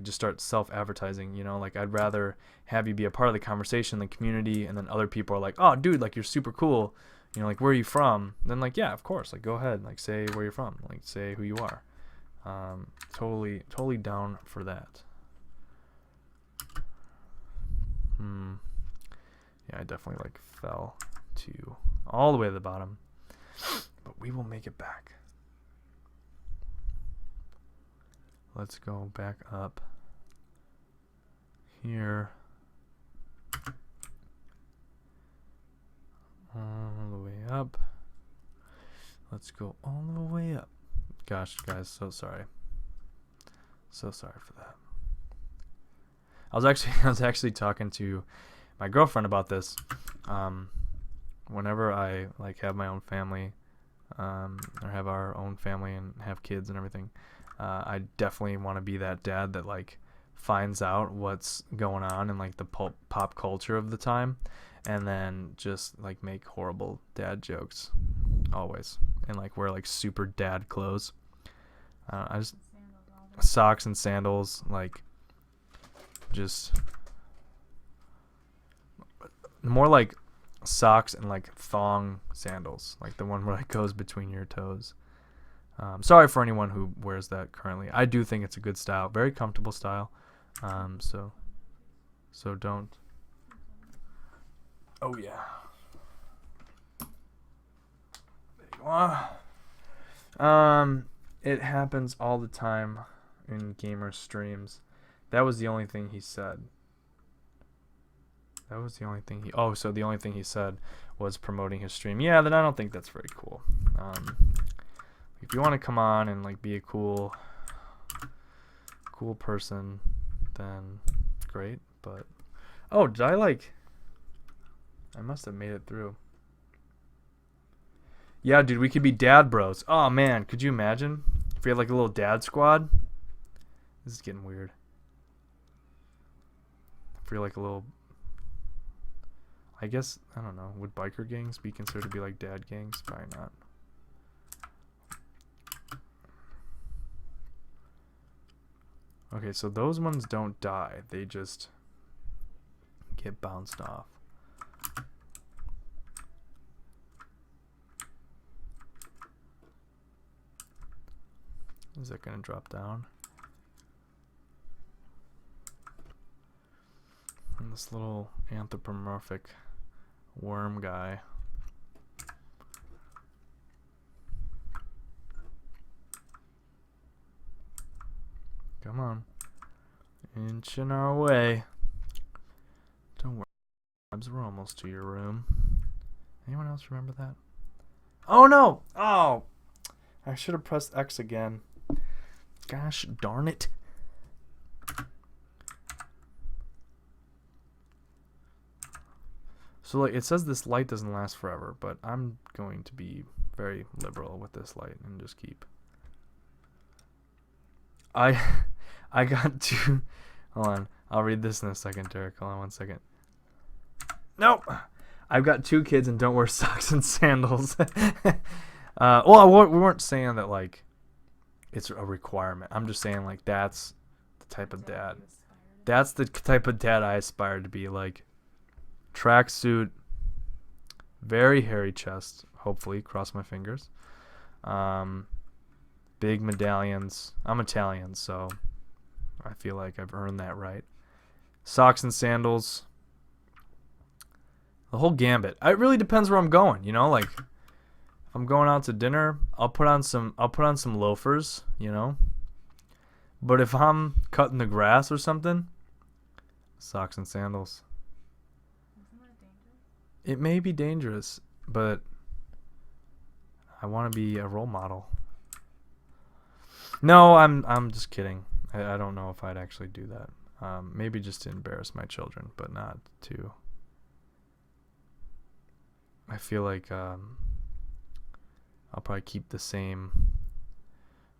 [SPEAKER 1] just start self-advertising, you know. Like I'd rather have you be a part of the conversation, the community, and then other people are like, oh dude, like you're super cool, you know, like where are you from? Then like, yeah, of course, like go ahead, like say where you're from, like say who you are. Totally down for that. Yeah, I definitely like fell to all the way to the bottom. But we will make it back. Let's go back up here. All the way up. Let's go all the way up. Gosh, guys, so sorry. So sorry for that. I was actually talking to my girlfriend about this. Whenever I like have my own family, or have our own family and have kids and everything, I definitely want to be that dad that like finds out what's going on in like the pop culture of the time, and then just like make horrible dad jokes, always, and like wear like super dad clothes. I just socks and sandals, like just more like socks and like thong sandals, like the one where it goes between your toes. Sorry for anyone who wears that currently. I do think it's a good style, very comfortable style. So don't. Oh yeah. There you are. It happens all the time in gamer streams. That was the only thing he said. That was the only thing he. Oh, so the only thing he said was promoting his stream. Yeah, then I don't think that's very cool. If you want to come on and like be a cool person, then great. But oh, did I like? I must have made it through. Yeah, dude, we could be dad bros. Oh man, could you imagine if we had like a little dad squad? This is getting weird. If we're like a little. I guess, I don't know, would biker gangs be considered to be like dad gangs? Probably not. Okay, so those ones don't die. They just get bounced off. Is that going to drop down? And this little anthropomorphic worm guy. Come on. Inching our way. Don't worry. We're almost to your room. Anyone else remember that? Oh no! Oh! I should have pressed X again. Gosh darn it. So like it says this light doesn't last forever, but I'm going to be very liberal with this light and just keep. I got two. Hold on, I'll read this in a second, Derek. Hold on 1 second. Nope. I've got 2 kids and don't wear socks and sandals. Well, we weren't saying that like it's a requirement. I'm just saying like that's the type of dad. That's the type of dad I aspire to be, like tracksuit, very hairy chest, hopefully, cross my fingers. Big medallions. I'm Italian, so I feel like I've earned that right. Socks and sandals. The whole gambit. It really depends where I'm going, you know, like if I'm going out to dinner, I'll put on some loafers, you know. But if I'm cutting the grass or something, socks and sandals.
[SPEAKER 2] Isn't that dangerous?
[SPEAKER 1] It may be dangerous, but I want to be a role model. No, I'm just kidding. I don't know if I'd actually do that. Maybe just to embarrass my children, but not to. I feel like I'll probably keep the same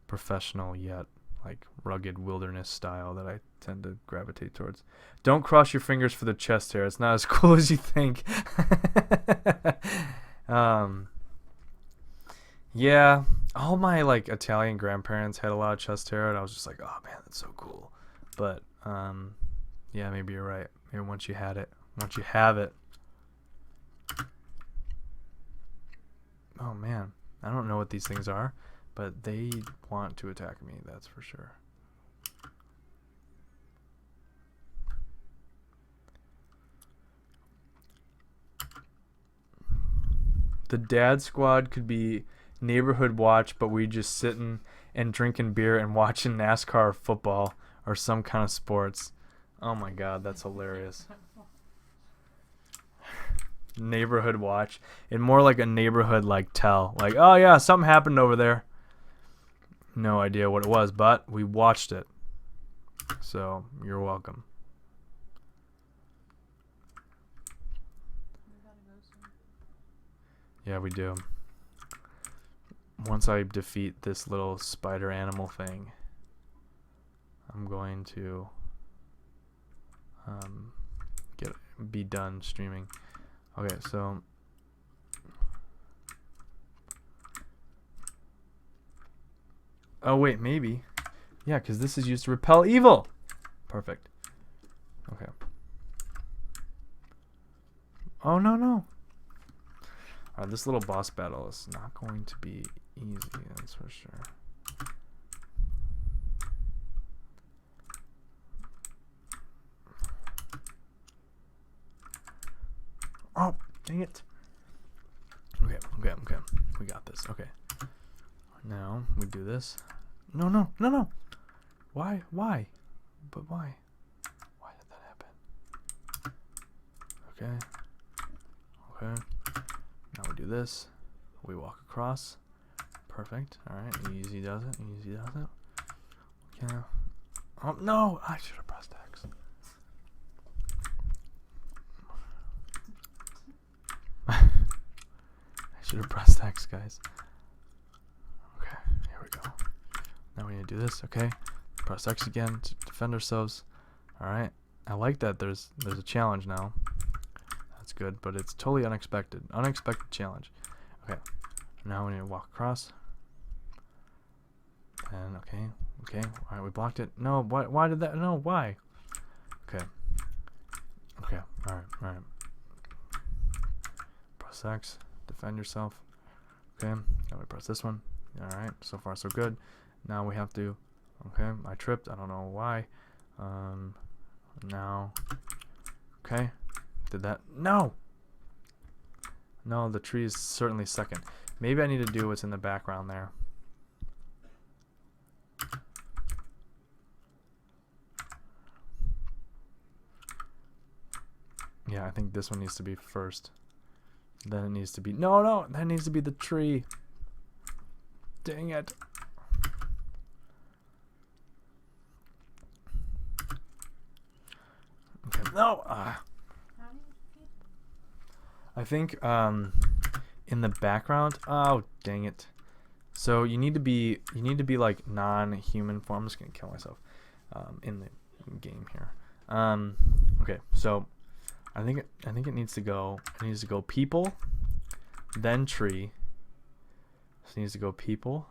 [SPEAKER 1] professional yet like rugged wilderness style that I tend to gravitate towards. Don't cross your fingers for the chest hair. It's not as cool as you think. Yeah, all my like Italian grandparents had a lot of chest hair, and I was just like, oh man, that's so cool. But yeah, maybe you're right. Maybe once you have it. Oh man, I don't know what these things are, but they want to attack me, that's for sure. The dad squad could be neighborhood watch, but we just sitting and drinking beer and watching NASCAR or football or some kind of sports. Oh my god, that's hilarious. Neighborhood watch. And more like a neighborhood like tell. Like, oh yeah, something happened over there. No idea what it was, but we watched it. So, you're welcome.
[SPEAKER 2] We gotta go soon.
[SPEAKER 1] Yeah, we do. Once I defeat this little spider animal thing, I'm going to be done streaming. Okay, so oh wait, maybe. Yeah, because this is used to repel evil. Perfect. Okay. Oh no no. Alright, this little boss battle is not going to be easy, that's for sure. Oh, dang it. Okay. We got this. Okay. Now we do this. No. Why? But why? Why did that happen? Okay. Now we do this. We walk across. Perfect. Alright. Easy does it. Okay. Oh, no! I should have pressed X. I should have pressed X, guys. Okay. Here we go. Now we need to do this. Okay. Press X again to defend ourselves. Alright. I like that there's a challenge now. That's good, but it's totally unexpected. Unexpected challenge. Okay. Now we need to walk across. And okay. Alright, we blocked it. No, why did that? No, why? Okay. Alright. Press X. Defend yourself. Okay. Now we press this one. Alright, so far so good. Now we have to. Okay, I tripped. I don't know why. Now. Okay. Did that? No! No, the tree is certainly second. Maybe I need to do what's in the background there. Yeah, I think this one needs to be first. Then it needs to be... No! That needs to be the tree. Dang it. Okay. No! I think in the background... Oh, dang it. So you need to be like non-human form. I'm just gonna kill myself in the game here. Okay, so I think it needs to go. It needs to go people, then tree. So it needs to go people.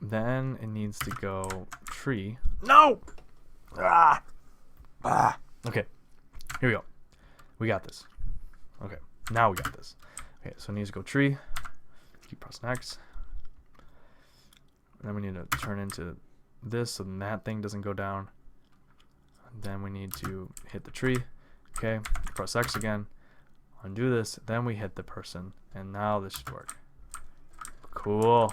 [SPEAKER 1] Then it needs to go tree. No! Okay, here we go. We got this. Okay, now we got this. Okay, so it needs to go tree. Keep pressing X. And then we need to turn into this so then that thing doesn't go down. And then we need to hit the tree. Okay, press X again. Undo this. Then we hit the person. And now this should work. Cool.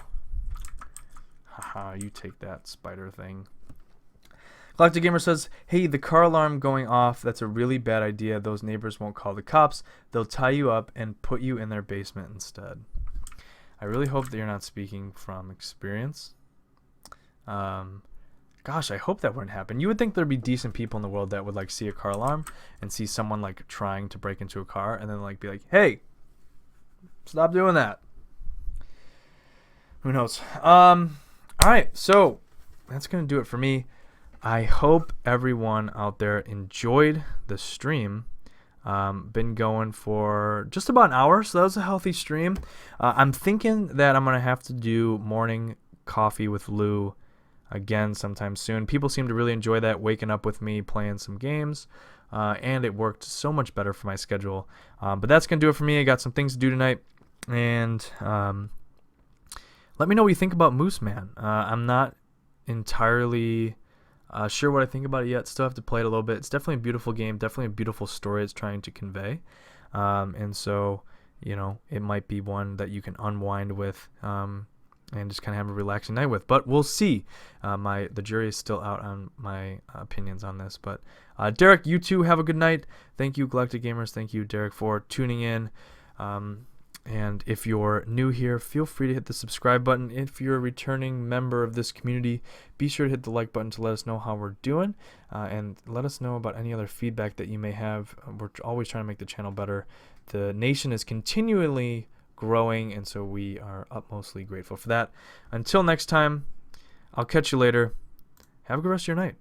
[SPEAKER 1] Haha, you take that, spider thing. Galactic Gamer says, hey, the car alarm going off, that's a really bad idea. Those neighbors won't call the cops. They'll tie you up and put you in their basement instead. I really hope that you're not speaking from experience. Gosh, I hope that wouldn't happen. You would think there'd be decent people in the world that would like see a car alarm and see someone like trying to break into a car and then like be like, hey, stop doing that. Who knows? All right, so that's gonna do it for me. I hope everyone out there enjoyed the stream. Been going for just about an hour, so that was a healthy stream. I'm thinking that I'm going to have to do morning coffee with Lou again sometime soon. People seem to really enjoy that, waking up with me, playing some games, and it worked so much better for my schedule. But that's going to do it for me. I got some things to do tonight, and let me know what you think about Mooseman. I'm not entirely... sure what I think about it yet. Still have to play it a little bit. It's definitely a beautiful game. Definitely a beautiful story it's trying to convey. And so it might be one that you can unwind with, and just kind of have a relaxing night with. But we'll see. The jury is still out on my opinions on this. But Derek, you too have a good night. Thank you, Galactic Gamers. Thank you, Derek, for tuning in. And if you're new here, feel free to hit the subscribe button. If you're a returning member of this community, be sure to hit the like button to let us know how we're doing, and let us know about any other feedback that you may have. We're always trying to make the channel better. The nation is continually growing, and so we are utmostly grateful for that. Until next time, I'll catch you later. Have a good rest of your night.